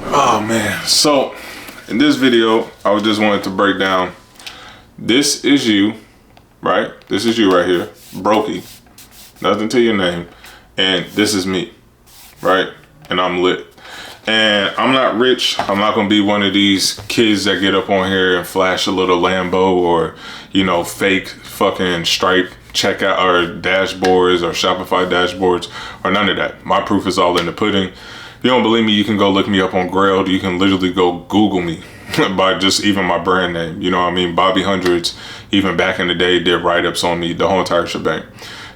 Oh man, so in this video, I just wanted to break down, this is you, right? This is you right here, Brokey, nothing to your name, and this is me, right? And I'm lit. And I'm not rich. I'm not gonna be one of these kids that get up on here and flash a little Lambo or, you know, fake fucking Stripe checkout or dashboards or Shopify dashboards or none of that. My proof is all in the pudding. If you don't believe me, you can go look me up on Grailed. You can literally go Google me by just even my brand name. You know what I mean? Bobby Hundreds, even back in the day, did write-ups on me, the whole entire shebang.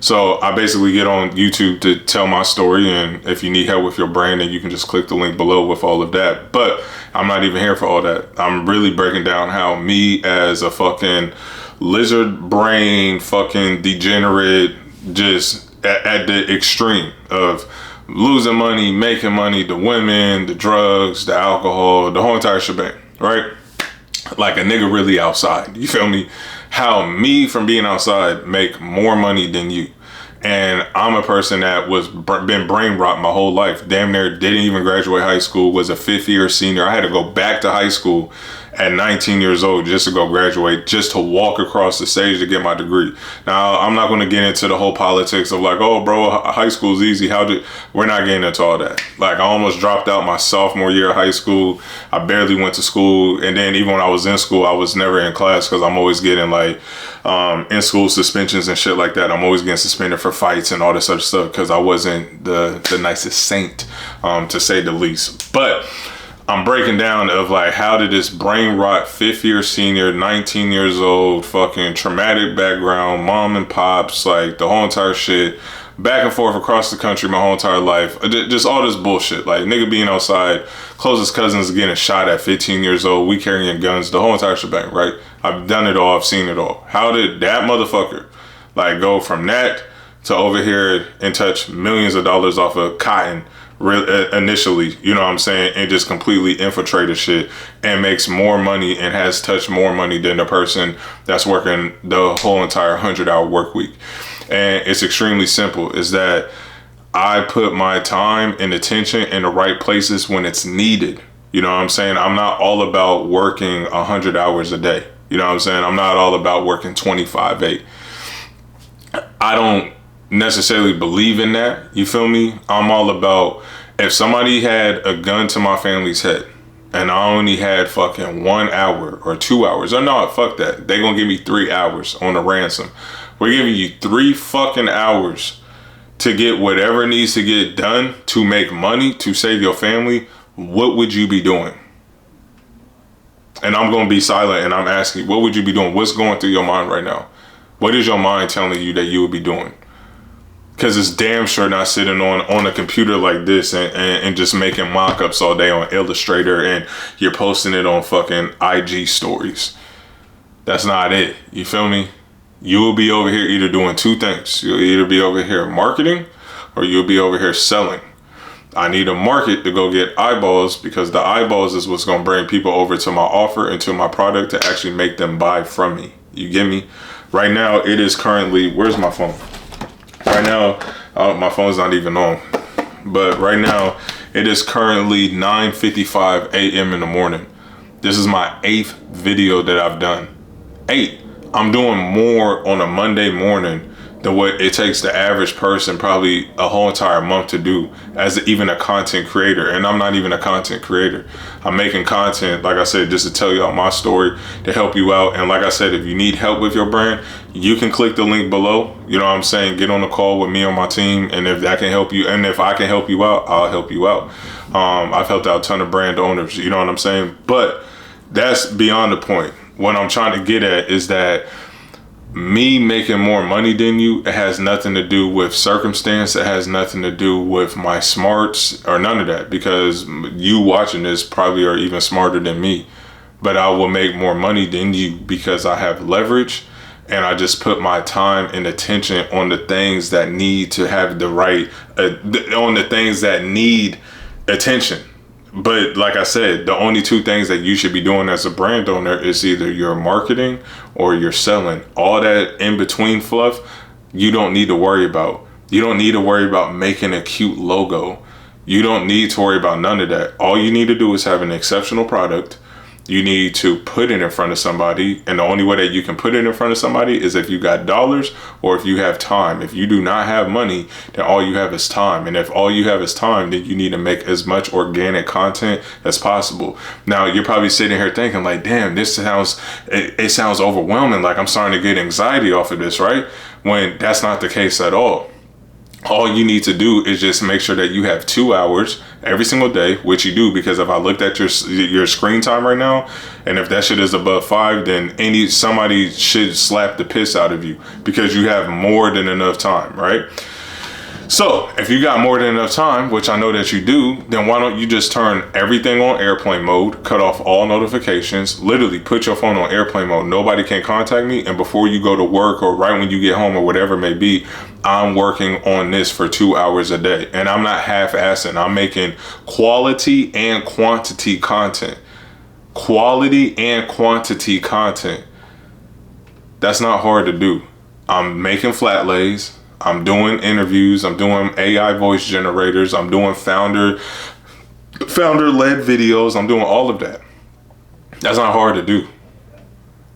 So I basically get on YouTube to tell my story, and if you need help with your brand, then you can just click the link below with all of that. But I'm not even here for all that. I'm really breaking down how me as a fucking lizard brain, fucking degenerate, just at the extreme of losing money, making money, the women, the drugs, the alcohol, the whole entire shebang, right? Like a nigga really outside, you feel me? How me from being outside make more money than you. And I'm a person that was been brain rot my whole life. Damn near didn't even graduate high school, was a 5th year senior. I had to go back to high school at 19 years old just to go graduate, just to walk across the stage to get my degree. Now, I'm not going to get into the whole politics of like, oh, bro, high school's easy. We're not getting into all that. Like, I almost dropped out my sophomore year of high school. I barely went to school. And then even when I was in school, I was never in class because I'm always getting like in school suspensions and shit like that. I'm always getting suspended for fights and all this other stuff because I wasn't the nicest saint, to say the least. But I'm breaking down of like, how did this brain rot 5th year senior, 19 years old, fucking traumatic background, mom and pops, like the whole entire shit, back and forth across the country my whole entire life, just all this bullshit, like nigga being outside, closest cousins getting shot at 15 years old, we carrying guns, the whole entire shebang, right? I've done it all, I've seen it all. How did that motherfucker like go from that to over here and touch millions of dollars off of cotton initially, you know what I'm saying, and just completely infiltrated shit and makes more money and has touched more money than the person that's working the whole entire 100-hour work week? And it's extremely simple, is that I put my time and attention in the right places when it's needed. You know what I'm saying? I'm not all about working 100 hours a day. You know what I'm saying? I'm not all about working 25/8. I don't necessarily believe in that. You feel me? I'm all about, if somebody had a gun to my family's head and I only had fucking 1 hour or 2 hours, or no, fuck that. They gonna give me 3 hours on the ransom. We're giving you 3 fucking hours to get whatever needs to get done to make money, to save your family. What would you be doing? And I'm gonna be silent and I'm asking you, what would you be doing? What's going through your mind right now? What is your mind telling you that you would be doing? Because it's damn sure not sitting on a computer like this and just making mock-ups all day on Illustrator and you're posting it on fucking IG stories. That's not it. You feel me? You will be over here either doing 2 things. You'll either be over here marketing or you'll be over here selling. I need a market to go get eyeballs, because the eyeballs is what's going to bring people over to my offer and to my product to actually make them buy from me. You get me? Right now, it is currently, where's my phone? Right now, my phone's not even on. But right now, it is currently 9:55 a.m. in the morning. This is my 8th video that I've done. 8. I'm doing more on a Monday morning than what it takes the average person probably a whole entire month to do as even a content creator. And I'm not even a content creator. I'm making content, like I said, just to tell y'all my story, to help you out. And like I said, if you need help with your brand, you can click the link below. You know what I'm saying? Get on a call with me on my team. And if that can help you, and if I can help you out, I'll help you out. I've helped out a ton of brand owners, you know what I'm saying? But that's beyond the point. What I'm trying to get at is that me making more money than you, it has nothing to do with circumstance. It has nothing to do with my smarts or none of that, because you watching this probably are even smarter than me. But I will make more money than you because I have leverage, and I just put my time and attention on the things that need to have the right, on the things that need attention. But like I said, the only 2 things that you should be doing as a brand owner is either your marketing or you're selling. All that in between fluff, you don't need to worry about. You don't need to worry about making a cute logo. You don't need to worry about none of that. All you need to do is have an exceptional product. You need to put it in front of somebody, and the only way that you can put it in front of somebody is if you got dollars or if you have time. If you do not have money, then all you have is time. And if all you have is time, then you need to make as much organic content as possible. Now, you're probably sitting here thinking like, damn, this sounds, it sounds overwhelming. Like I'm starting to get anxiety off of this, right? When that's not the case at all. All you need to do is just make sure that you have 2 hours every single day, which you do, because if I looked at your screen time right now, and if that shit is above 5, then somebody should slap the piss out of you, because you have more than enough time, right? So if you got more than enough time, which I know that you do, then why don't you just turn everything on airplane mode, cut off all notifications, literally put your phone on airplane mode. Nobody can contact me. And before you go to work or right when you get home or whatever it may be, I'm working on this for 2 hours a day. And I'm not half-assing. I'm making quality and quantity content. Quality and quantity content. That's not hard to do. I'm making flat lays. I'm doing interviews. I'm doing AI voice generators. I'm doing founder-led videos. I'm doing all of that. That's not hard to do.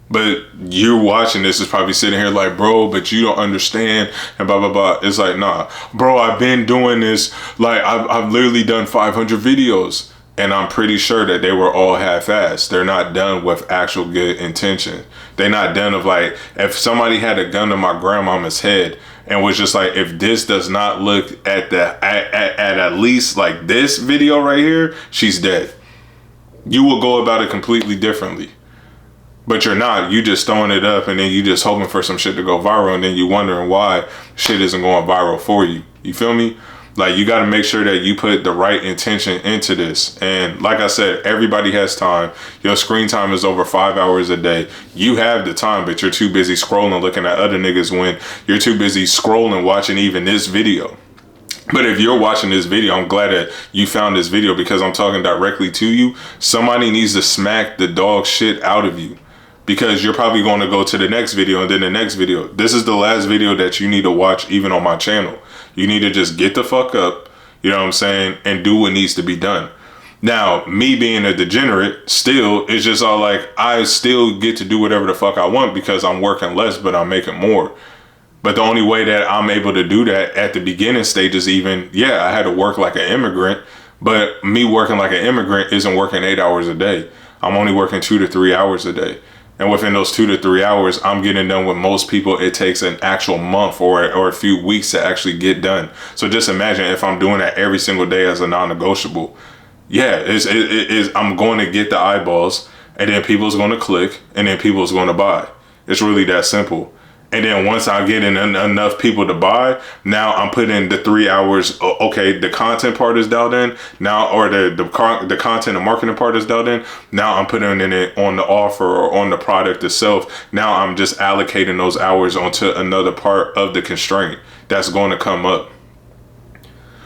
But you're watching this is probably sitting here like, bro, but you don't understand and blah, blah, blah. It's like, nah, bro, I've been doing this. Like I've literally done 500 videos. And I'm pretty sure that they were all half-assed. They're not done with actual good intention. They're not done of like, if somebody had a gun to my grandmama's head and was just like, if this does not look at least like this video right here, she's dead. You will go about it completely differently. But you're not. You just throwing it up and then you just hoping for some shit to go viral, and then you wondering why shit isn't going viral for you. You feel me? Like, you got to make sure that you put the right intention into this. And like I said, everybody has time. Your screen time is over 5 hours a day. You have the time, but you're too busy scrolling, looking at other niggas, when you're too busy scrolling, watching even this video. But if you're watching this video, I'm glad that you found this video, because I'm talking directly to you. Somebody needs to smack the dog shit out of you, because you're probably going to go to the next video and then the next video. This is the last video that you need to watch even on my channel. You need to just get the fuck up, you know what I'm saying, and do what needs to be done. Now, me being a degenerate, still, it's just all like, I still get to do whatever the fuck I want because I'm working less, but I'm making more. But the only way that I'm able to do that at the beginning stages even, yeah, I had to work like an immigrant, but me working like an immigrant isn't working 8 hours a day. I'm only working 2 to 3 hours a day. And within those 2 to 3 hours, I'm getting done with most people. It takes an actual month or a few weeks to actually get done. So just imagine if I'm doing that every single day as a non-negotiable. Yeah, I'm going to get the eyeballs, and then people's going to click, and then people's going to buy. It's really that simple. And then once I get in enough people to buy, now I'm putting the 3 hours. Okay, the content part is dialed in now, or the content and marketing part is dialed in. Now I'm putting in it on the offer or on the product itself. Now I'm just allocating those hours onto another part of the constraint that's going to come up.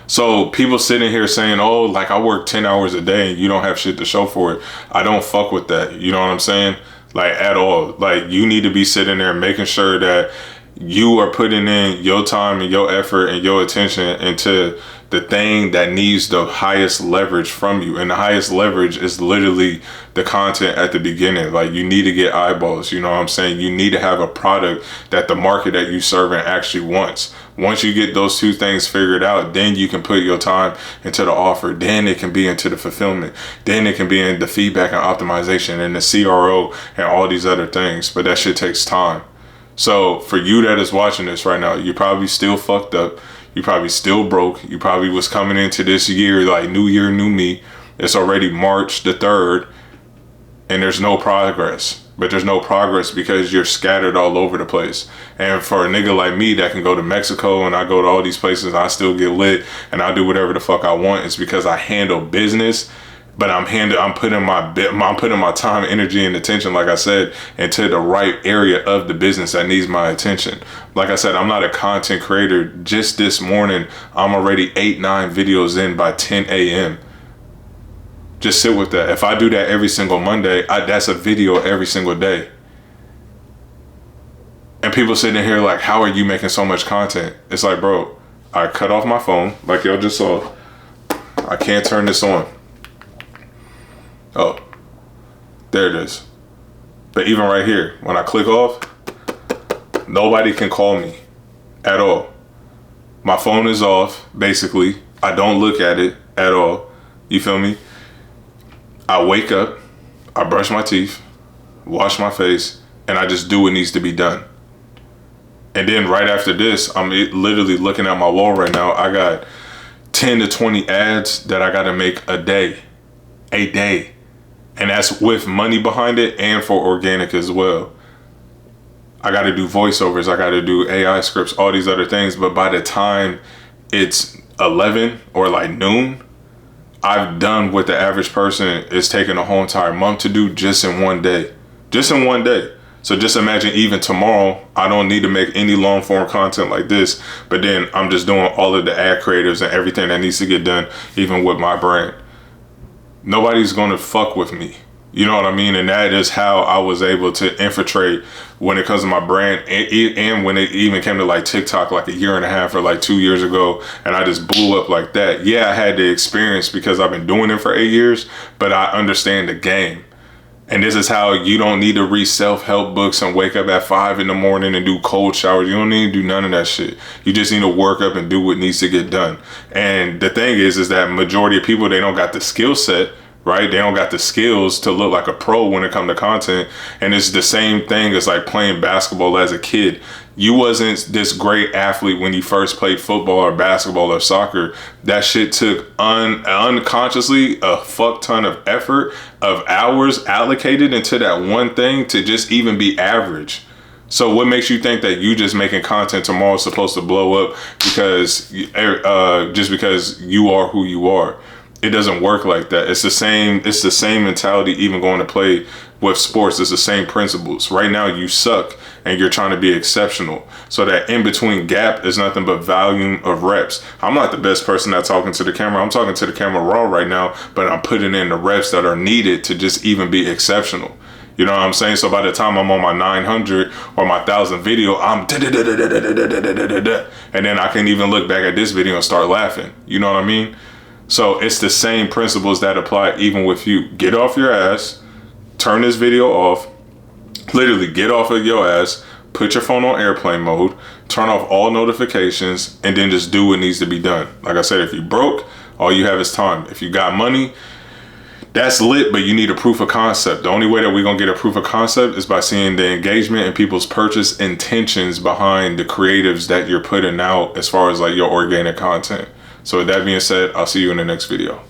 So people sitting here saying, oh, like I work 10 hours a day and you don't have shit to show for it. I don't fuck with that. You know what I'm saying? Like, at all. Like, you need to be sitting there making sure that you are putting in your time and your effort and your attention into the thing that needs the highest leverage from you. And the highest leverage is literally the content at the beginning. Like, you need to get eyeballs, you know what I'm saying? You need to have a product that the market that you serving actually wants. Once you get those two things figured out, then you can put your time into the offer. Then it can be into the fulfillment. Then it can be in the feedback and optimization and the CRO and all these other things. But that shit takes time. So for you that is watching this right now, you probably still fucked up. You probably still broke. You probably was coming into this year like new year, new me. It's already March the 3rd and there's no progress. But there's no progress because you're scattered all over the place. And for a nigga like me that can go to Mexico and I go to all these places and I still get lit and I do whatever the fuck I want, it's because I handle business. But I'm putting my time, energy, and attention, like I said, into the right area of the business that needs my attention. Like I said, I'm not a content creator. Just this morning, I'm already 8-9 videos in by 10 a.m. Just sit with that. If I do that every single Monday, that's a video every single day. And people sitting here like, how are you making so much content? It's like, bro, I cut off my phone, like y'all just saw. I can't turn this on. Oh, there it is. But even right here, when I click off, nobody can call me at all. My phone is off, basically. I don't look at it at all. You feel me? I wake up, I brush my teeth, wash my face, and I just do what needs to be done. And then right after this, I'm literally looking at my wall right now. I got 10 to 20 ads that I gotta make a day. And that's with money behind it and for organic as well. I gotta do voiceovers, I gotta do AI scripts, all these other things. But by the time it's 11 or like noon, I've done what the average person is taking a whole entire month to do just in one day. Just in one day. So just imagine even tomorrow, I don't need to make any long form content like this, but then I'm just doing all of the ad creatives and everything that needs to get done, even with my brand. Nobody's gonna fuck with me. You know what I mean? And that is how I was able to infiltrate when it comes to my brand, and when it even came to like TikTok like a year and a half or like 2 years ago, and I just blew up like that. Yeah, I had the experience because I've been doing it for 8 years, but I understand the game. And this is how you don't need to read self-help books and wake up at 5 in the morning and do cold showers. You don't need to do none of that shit. You just need to work up and do what needs to get done. And the thing is that majority of people, they don't got the skill set, right? They don't got the skills to look like a pro when it comes to content. And it's the same thing as like playing basketball as a kid. You wasn't this great athlete when you first played football or basketball or soccer. That shit took unconsciously a fuck ton of effort, of hours allocated into that one thing to just even be average. So what makes you think that you just making content tomorrow is supposed to blow up because just because you are who you are? It doesn't work like that. It's the same mentality even going to play with sports. It's the same principles. Right now you suck and you're trying to be exceptional. So that in between gap is nothing but volume of reps. I'm not the best person at talking to the camera. I'm talking to the camera raw right now, but I'm putting in the reps that are needed to just even be exceptional. You know what I'm saying? So by the time I'm on my 900 or my 1000 video, I'm and then I can even look back at this video and start laughing. You know what I mean? So it's the same principles that apply even with you. Get off your ass, turn this video off, literally get off of your ass, put your phone on airplane mode, turn off all notifications, and then just do what needs to be done. Like I said, if you broke, all you have is time. If you got money, that's lit, but you need a proof of concept. The only way that we're gonna get a proof of concept is by seeing the engagement and people's purchase intentions behind the creatives that you're putting out as far as like your organic content. So with that being said, I'll see you in the next video.